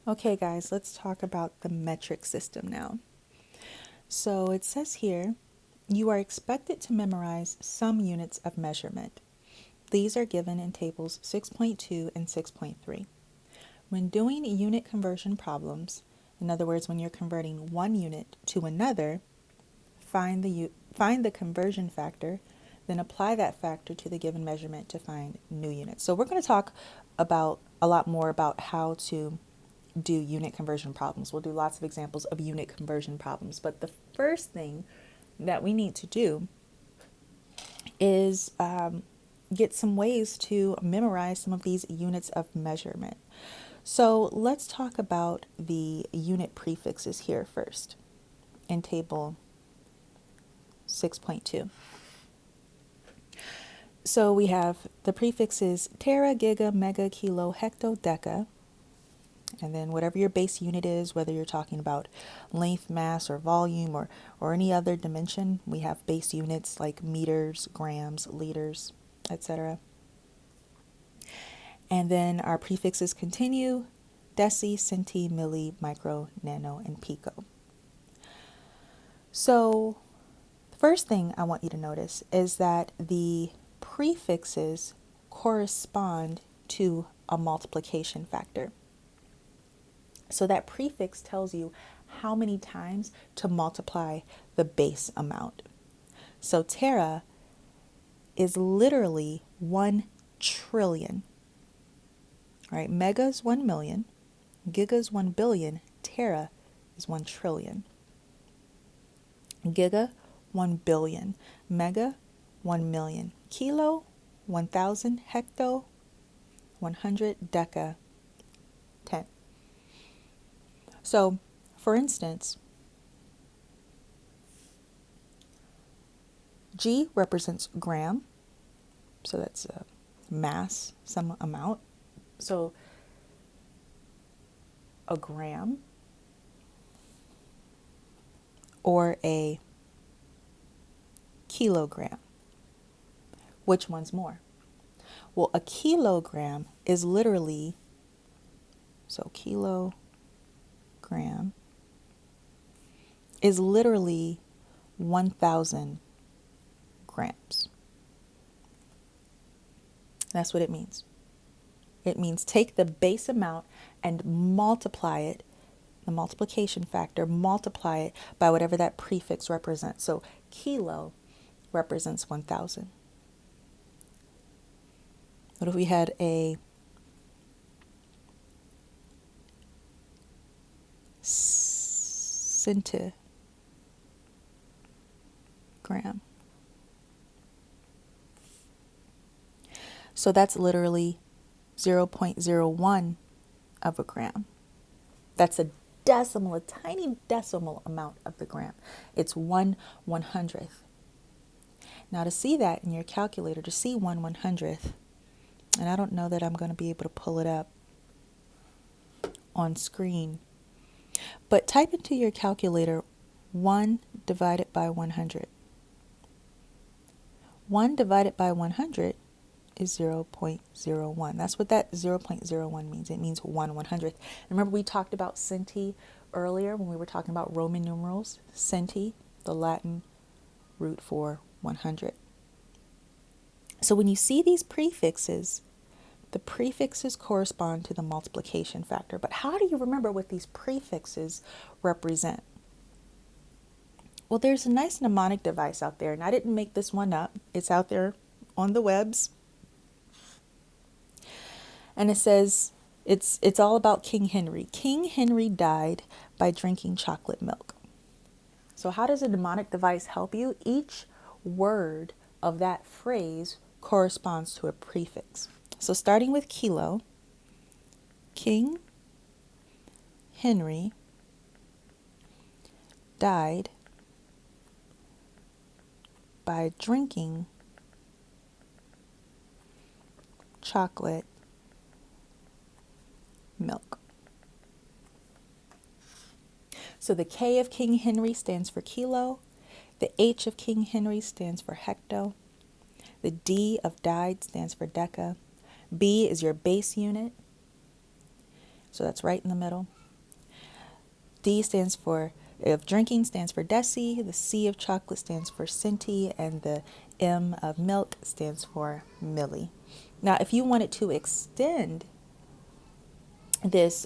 Okay, guys, let's talk about the metric system now. So it says here, you are expected to memorize some units of measurement. These are given in tables 6.2 and 6.3. When doing unit conversion problems, in other words, when you're converting one unit to another, find the conversion factor, then apply that factor to the given measurement to find new units. So we're going to talk about a lot more about how to do unit conversion problems. We'll do lots of examples of unit conversion problems. But the first thing that we need to do is get some ways to memorize some of these units of measurement. So let's talk about the unit prefixes here first in table 6.2. So we have the prefixes tera, giga, mega, kilo, hecto, deca. And then whatever your base unit is, whether you're talking about length, mass, or volume, or any other dimension, we have base units like meters, grams, liters, etc. And then our prefixes continue: deci, centi, milli, micro, nano, and pico. So the first thing I want you to notice is that the prefixes correspond to a multiplication factor. So that prefix tells you how many times to multiply the base amount. So tera is literally 1 trillion. All right, mega is 1 million, giga is 1 billion, tera is 1 trillion. Giga, 1 billion, mega, 1 million, kilo, 1,000, hecto, 100, deca, 10. So, for instance, G represents gram, so that's a mass, some amount. So, a gram or a kilogram. Which one's more? Well, a kilogram is literally, so kilogram is literally 1,000 grams. That's what it means. It means take the base amount and multiply it, the multiplication factor, multiply it by whatever that prefix represents. So kilo represents 1,000. What if we had a centigram? So that's literally 0.01 of a gram. That's a decimal, a tiny decimal amount of the gram. It's 1/100th. Now to see that in your calculator, to see 1/100th, and I don't know that I'm going to be able to pull it up on screen, but type into your calculator 1 divided by 100. 1 divided by 100 is 0.01. That's what that 0.01 means. It means 1/100th. Remember we talked about centi earlier when we were talking about Roman numerals? Centi, the Latin root for 100. So when you see these prefixes, the prefixes correspond to the multiplication factor. But how do you remember what these prefixes represent? Well, there's a nice mnemonic device out there, and I didn't make this one up. It's out there on the webs. And it says, it's all about King Henry. King Henry died by drinking chocolate milk. So how does a mnemonic device help you? Each word of that phrase corresponds to a prefix. So starting with kilo, King Henry died by drinking chocolate milk. So the K of King Henry stands for kilo. The H of King Henry stands for hecto. The D of died stands for deca. B is your base unit. So that's right in the middle. D stands for, of drinking, stands for deci. The C of chocolate stands for centi. And the M of milk stands for milli. Now, if you wanted to extend this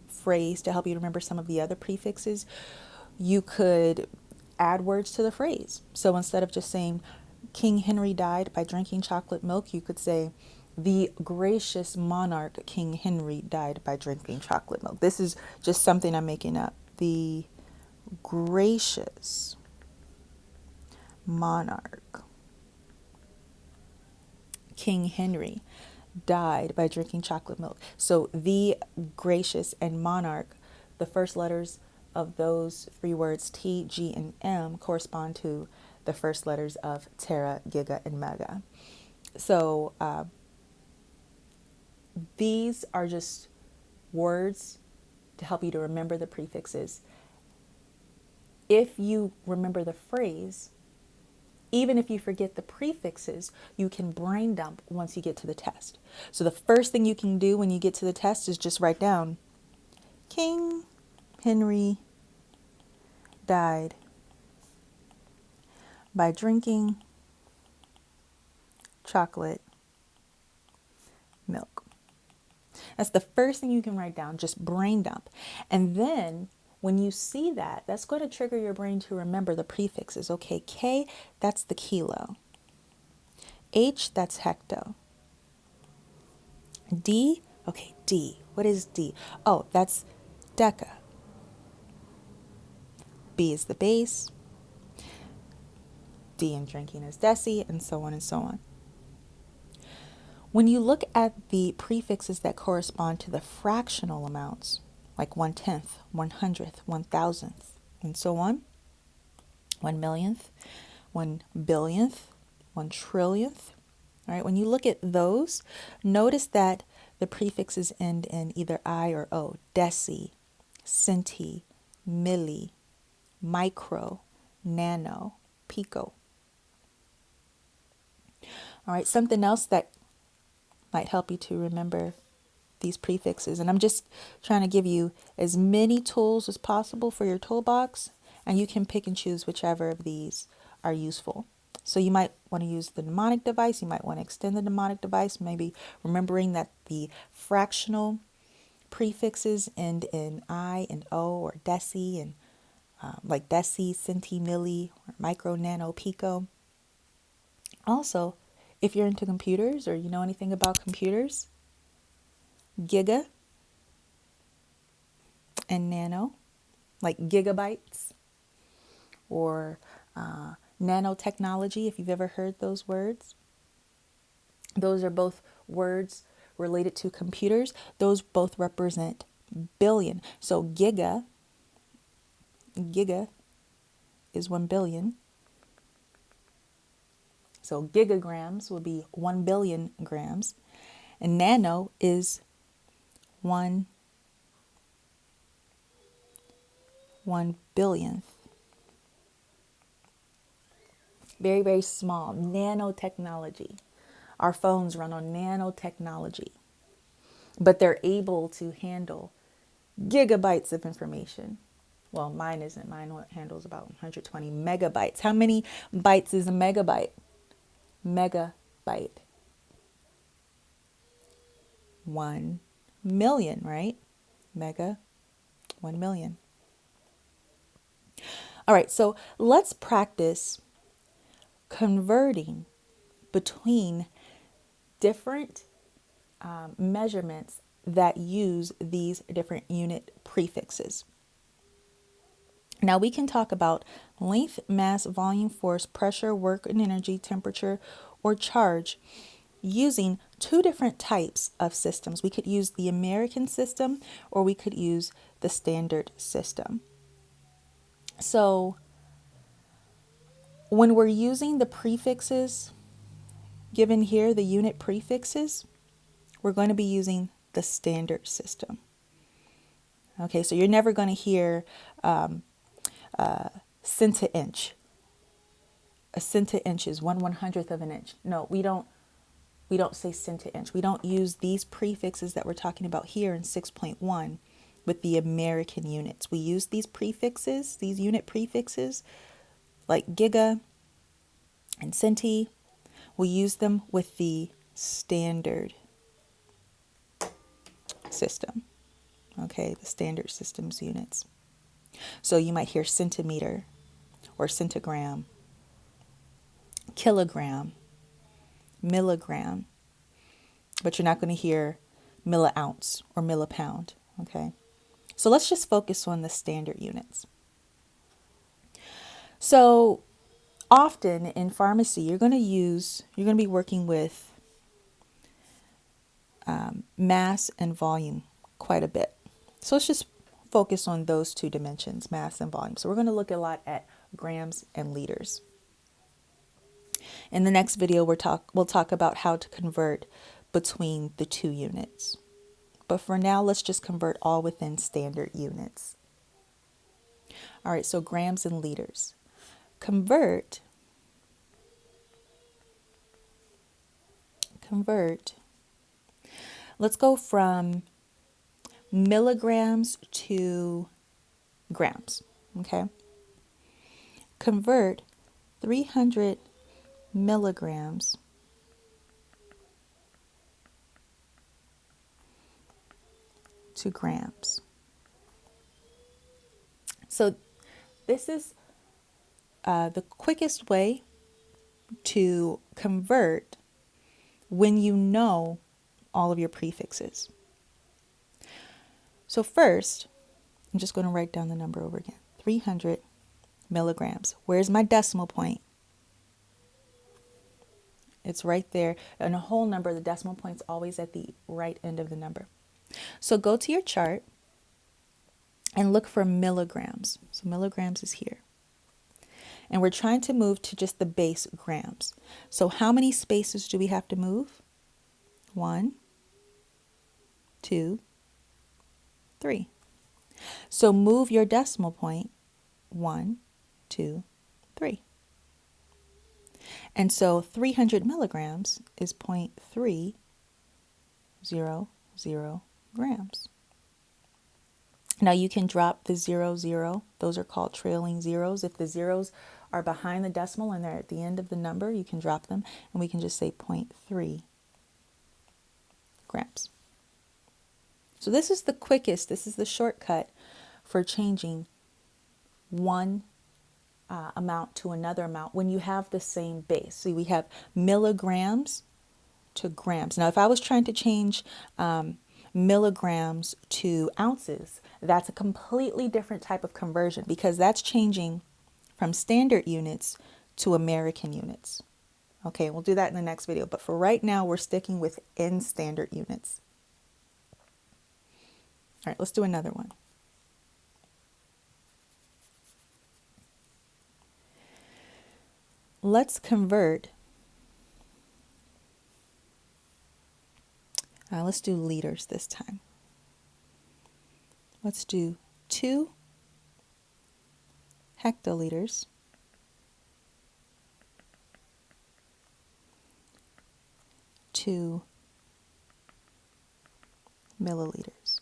phrase to help you remember some of the other prefixes, you could add words to the phrase. So instead of just saying King Henry died by drinking chocolate milk, you could say the gracious monarch King Henry died by drinking chocolate milk. This is just something I'm making up. The gracious monarch King Henry died by drinking chocolate milk. So the gracious and monarch, the first letters of those three words, T, G, and M, correspond to the first letters of tera, giga, and mega. So these are just words to help you to remember the prefixes. If you remember the phrase, even if you forget the prefixes, you can brain dump once you get to the test. So the first thing you can do when you get to the test is just write down King Henry died by drinking chocolate milk. That's the first thing you can write down, just brain dump. And then when you see that, that's going to trigger your brain to remember the prefixes. Okay, K, that's the kilo. H, that's hecto. D, okay, D. What is D? Oh, that's deca. B is the base. D in drinking is deci, and so on and so on. When you look at the prefixes that correspond to the fractional amounts, like 1/10, 100th, 1,000th, and so on, 1,000,000th, 1,000,000,000th, 1,000,000,000,000th, all right, when you look at those, notice that the prefixes end in either I or O. Deci, centi, milli, micro, nano, pico. All right, something else that might help you to remember these prefixes, and I'm just trying to give you as many tools as possible for your toolbox, and you can pick and choose whichever of these are useful. So you might want to use the mnemonic device, you might want to extend the mnemonic device, maybe remembering that the fractional prefixes end in I and O, or deci, and like deci, centi, milli, or micro, nano, pico. Also, if you're into computers or you know anything about computers, giga and nano, like gigabytes, or nanotechnology, if you've ever heard those words. Those are both words related to computers. Those both represent billion. So giga is 1 billion. So gigagrams would be 1 billion grams. And nano is 1 billionth. Very, very small. Nanotechnology. Our phones run on nanotechnology. But they're able to handle gigabytes of information. Well, mine isn't. Mine handles about 120 megabytes. How many bytes is a megabyte? Megabyte. 1 million, right? Mega, 1 million. All right, so let's practice converting between different measurements that use these different unit prefixes. Now we can talk about length, mass, volume, force, pressure, work and energy, temperature, or charge using two different types of systems. We could use the American system, or we could use the standard system. So when we're using the prefixes given here, the unit prefixes, we're going to be using the standard system. Okay, so you're never going to hear centi-inch. A centi-inch is 1/100th of an inch. No, we don't We don't say centi-inch. We don't use these prefixes that we're talking about here in 6.1 with the American units. We use these prefixes, these unit prefixes, like giga and centi. We use them with the standard system, okay, the standard systems units. So you might hear centimeter or centigram, kilogram, milligram, but you're not going to hear milliounce or millipound, okay? So let's just focus on the standard units. So often in pharmacy, you're going to be working with mass and volume quite a bit. So let's just focus on those two dimensions, mass and volume. So we're going to look a lot at grams and liters. In the next video, we'll talk about how to convert between the two units. But for now, let's just convert all within standard units. All right, so grams and liters. Convert. Let's go from milligrams to grams, okay? Convert 300 milligrams to grams. So this is the quickest way to convert when you know all of your prefixes. So first, I'm just going to write down the number over again. 300 milligrams. Where's my decimal point? It's right there. And a whole number, the decimal point's always at the right end of the number. So go to your chart and look for milligrams. So milligrams is here. And we're trying to move to just the base grams. So how many spaces do we have to move? 1, 2, 3. So move your decimal point 1, 2, 3. And so 300 milligrams is 0.300 grams. Now you can drop the 00. Those are called trailing zeros. If the zeros are behind the decimal and they're at the end of the number, you can drop them and we can just say 0.3 grams. So this is the quickest, this is the shortcut for changing one amount to another amount when you have the same base. See, we have milligrams to grams. Now, if I was trying to change milligrams to ounces, that's a completely different type of conversion because that's changing from standard units to American units. Okay, we'll do that in the next video. But for right now, we're sticking with in standard units. All right, let's do another one. Let's convert. Let's do liters this time. Let's do 2 hectoliters to milliliters.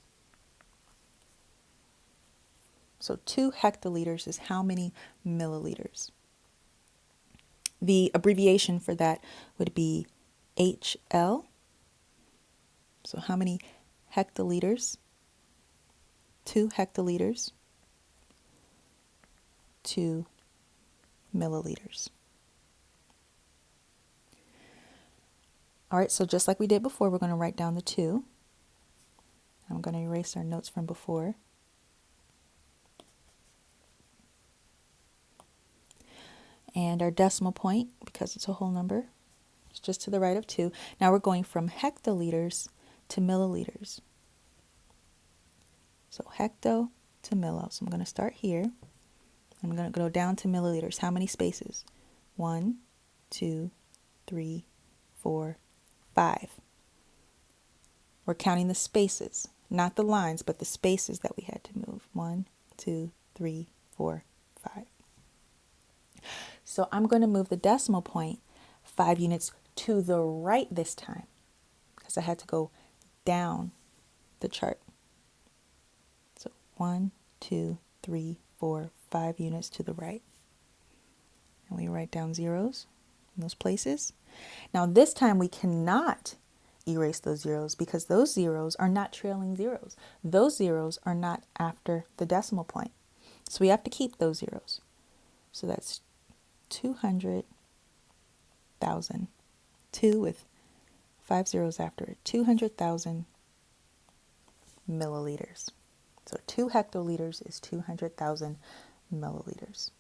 So 2 hectoliters is how many milliliters? The abbreviation for that would be HL. So how many hectoliters? 2 hectoliters to milliliters. All right, so just like we did before, we're going to write down the 2. I'm going to erase our notes from before. And our decimal point, because it's a whole number, is just to the right of 2. Now we're going from hectoliters to milliliters. So hecto to millo. So I'm going to start here. I'm going to go down to milliliters. How many spaces? 1, 2, 3, 4, 5. We're counting the spaces, not the lines, but the spaces that we had to move. 1, 2, 3, 4, 5. So I'm going to move the decimal point 5 units to the right this time because I had to go down the chart. So 1, 2, 3, 4, 5 units to the right. And we write down zeros in those places. Now this time we cannot erase those zeros because those zeros are not trailing zeros. Those zeros are not after the decimal point. So we have to keep those zeros. So that's 200,000. 2 with 5 zeros after it. 200,000 milliliters. So 2 hectoliters is 200,000 milliliters.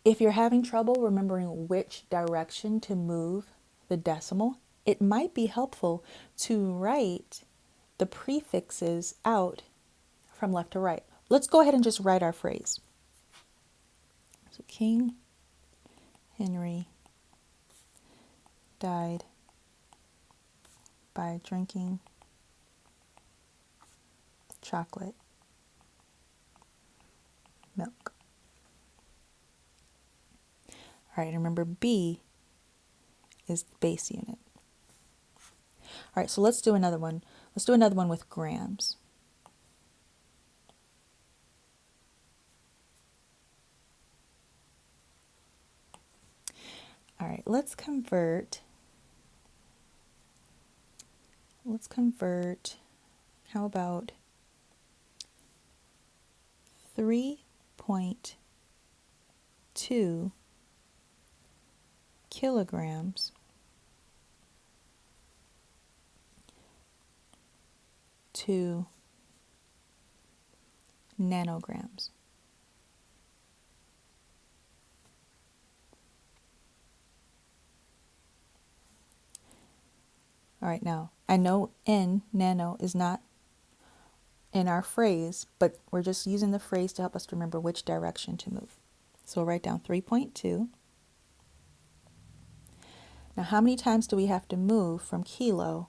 If you're having trouble remembering which direction to move the decimal, it might be helpful to write the prefixes out from left to right. Let's go ahead and just write our phrase. So King Henry died by drinking chocolate milk. All right, remember B is the base unit. All right, so let's do another one. Let's do another one with grams. All right, let's convert, how about 3.2 kilograms to nanograms. All right, now I know nano is not in our phrase, but we're just using the phrase to help us to remember which direction to move. So we'll write down 3.2. Now how many times do we have to move from kilo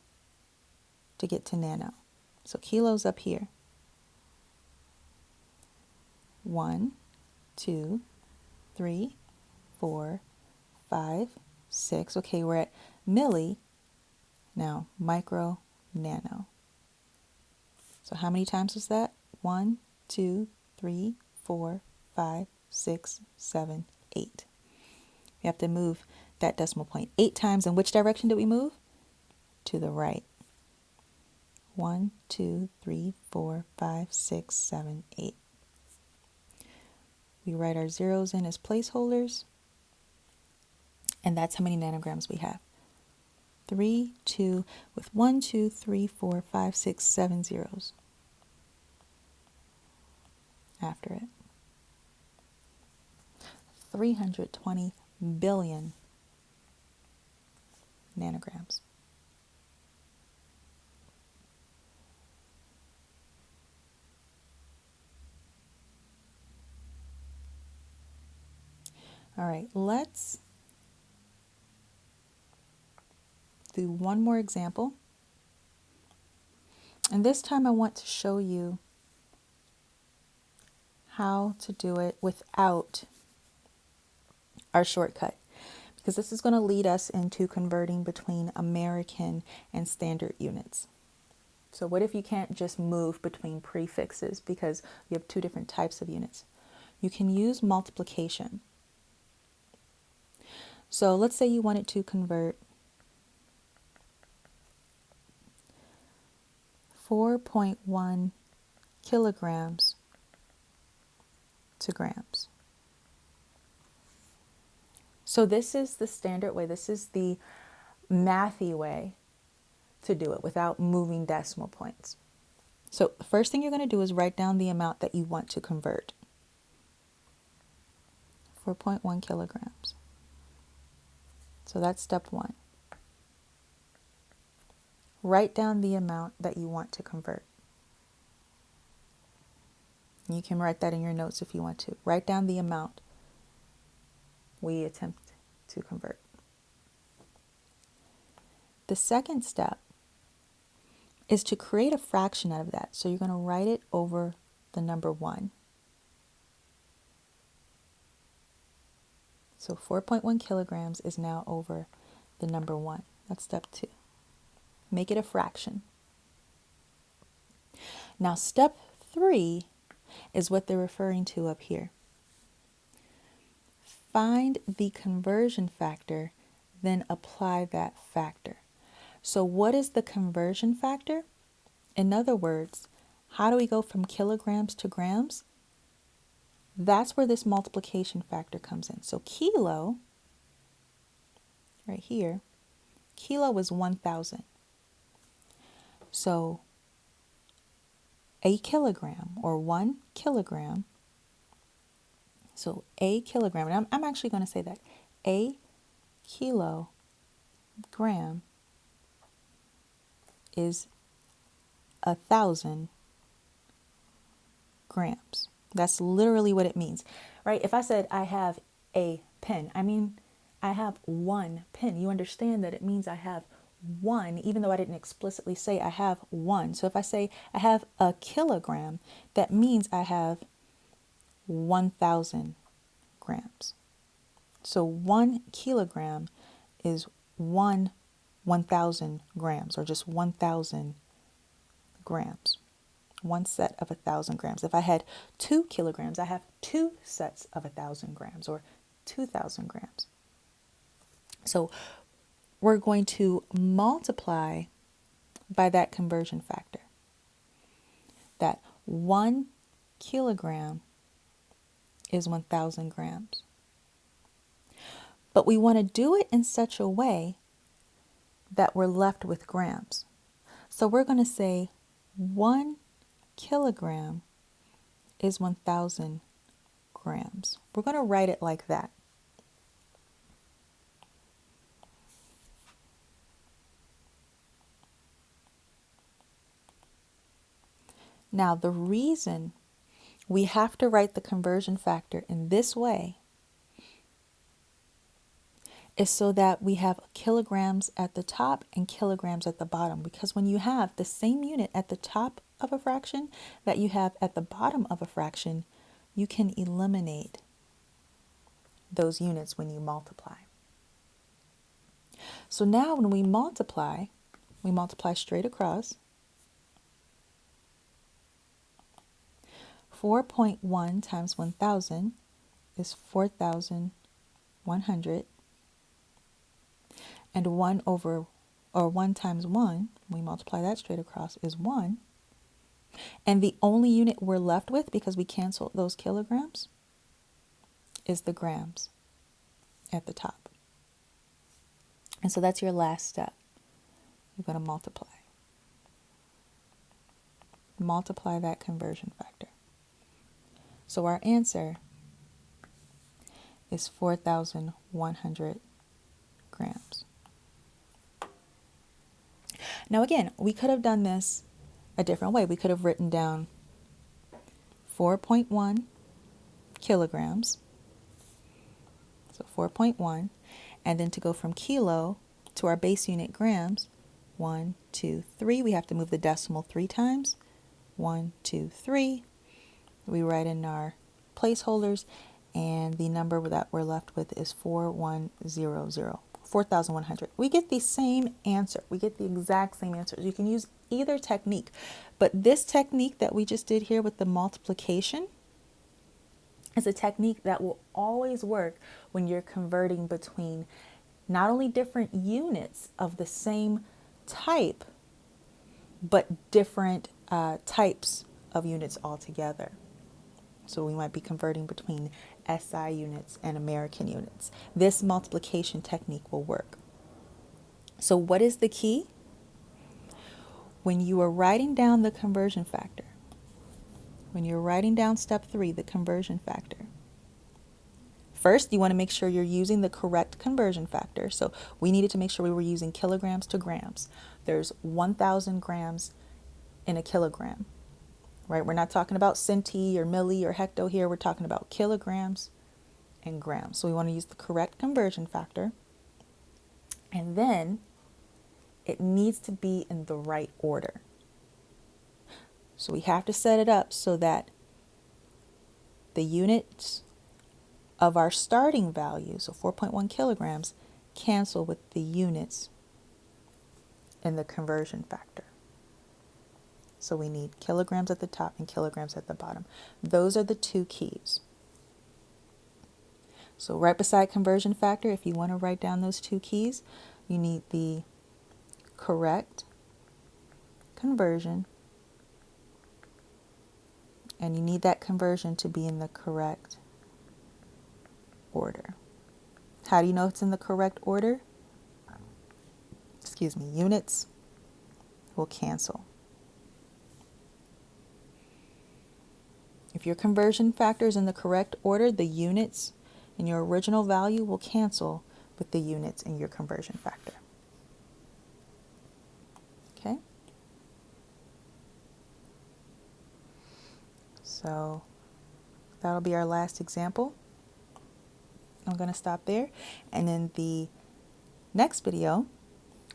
to get to nano? So kilo's up here. 1, 2, 3, 4, 5, 6. Okay, we're at milli. Now micro, nano. So how many times was that? 1, 2, 3, 4, 5, 6, 7, 8. We have to move that decimal point 8 times. In which direction did we move? To the right. 1, 2, 3, 4, 5, 6, 7, 8. We write our zeros in as placeholders, and that's how many nanograms we have. 3, 2, with 1, 2, 3, 4, 5, 6, 7 zeros after it. 320 billion nanograms. All right, let's do one more example. And this time I want to show you how to do it without our shortcut, because this is going to lead us into converting between American and standard units. So what if you can't just move between prefixes because you have 2 different types of units? You can use multiplication. So let's say you wanted to convert 4.1 kilograms to grams. So this is the standard way. This is the mathy way to do it without moving decimal points. So the first thing you're going to do is write down the amount that you want to convert. 4.1 kilograms. So that's step 1. Write down the amount that you want to convert. You can write that in your notes if you want to. Write down the amount we attempt to convert. The second step is to create a fraction out of that. So you're going to write it over the number 1. So 4.1 kilograms is now over the number 1. That's step 2. Make it a fraction. Now step 3 is what they're referring to up here. Find the conversion factor, then apply that factor. So what is the conversion factor? In other words, how do we go from kilograms to grams? That's where this multiplication factor comes in. So kilo, right here, kilo is 1,000. So a kilogram, or 1 kilogram, so a kilogram, and I'm actually going to say that, a kilogram is 1,000 grams. That's literally what it means, right? If I said I have a pen, I mean I have 1 pen. You understand that it means I have 1, even though I didn't explicitly say I have 1. So if I say I have a kilogram, that means I have 1,000 grams. So 1 kilogram is 1,000 grams, or just 1,000 grams. One set of 1,000 grams. If I had 2 kilograms, I have 2 sets of 1,000 grams, or 2,000 grams. So we're going to multiply by that conversion factor. That 1 kilogram is 1,000 grams. But we want to do it in such a way that we're left with grams. So we're going to say 1 kilogram is 1,000 grams. We're going to write it like that. Now, the reason we have to write the conversion factor in this way is so that we have kilograms at the top and kilograms at the bottom. Because when you have the same unit at the top of a fraction that you have at the bottom of a fraction, you can eliminate those units when you multiply. So now when we multiply straight across. 4.1 times 1,000 is 4,100. And 1 times 1, we multiply that straight across, is 1. And the only unit we're left with, because we canceled those kilograms, is the grams at the top. And so that's your last step. You're going to multiply. Multiply that conversion factor. So our answer is 4,100 grams. Now again, we could have done this a different way. We could have written down 4.1 kilograms, so 4.1, and then to go from kilo to our base unit grams, 1, 2, 3, we have to move the decimal 3 times, 1, 2, 3, we write in our placeholders, and the number that we're left with is 4,100. 4,100. We get the same answer. We get the exact same answer. You can use either technique, but this technique that we just did here with the multiplication is a technique that will always work when you're converting between not only different units of the same type, but different types of units altogether. So we might be converting between SI units and American units. This multiplication technique will work. So what is the key? When you are writing down the conversion factor, when you're writing down step 3, the conversion factor, first you want to make sure you're using the correct conversion factor. So we needed to make sure we were using kilograms to grams. There's 1,000 grams in a kilogram. Right? We're not talking about centi or milli or hecto here. We're talking about kilograms and grams. So we want to use the correct conversion factor. And then it needs to be in the right order. So we have to set it up so that the units of our starting value, so 4.1 kilograms, cancel with the units in the conversion factor. So we need kilograms at the top and kilograms at the bottom. Those are the two keys. So right beside conversion factor, if you want to write down those two keys, you need the correct conversion, and you need that conversion to be in the correct order. How do you know it's in the correct order? Excuse me, units will cancel. If your conversion factor is in the correct order, the units in your original value will cancel with the units in your conversion factor. Okay? So that'll be our last example. I'm going to stop there. And in the next video,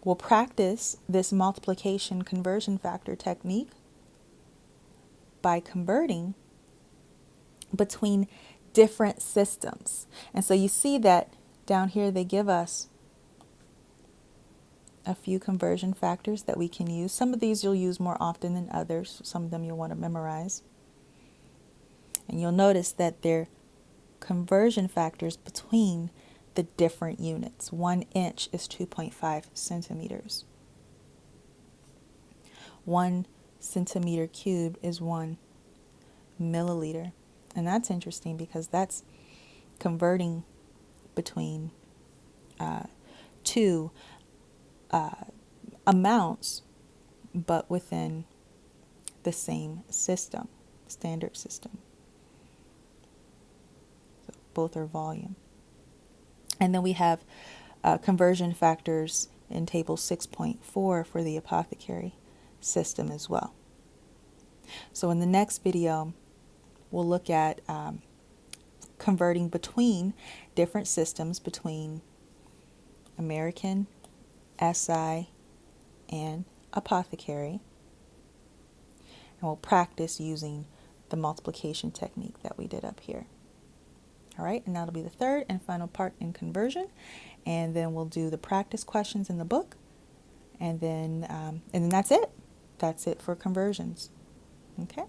we'll practice this multiplication conversion factor technique by converting between different systems. And so you see that down here they give us a few conversion factors that we can use. Some of these you'll use more often than others. Some of them you'll want to memorize. And you'll notice that they're conversion factors between the different units. 1 inch is 2.5 centimeters. 1 centimeter cubed is 1 milliliter. And that's interesting because that's converting between two amounts, but within the same system, standard system. So both are volume. And then we have conversion factors in table 6.4 for the apothecary system as well. So in the next video, we'll look at converting between different systems, between American, SI, and apothecary. And we'll practice using the multiplication technique that we did up here. All right, and that'll be the third and final part in conversion. And then we'll do the practice questions in the book. And then that's it. That's it for conversions. Okay.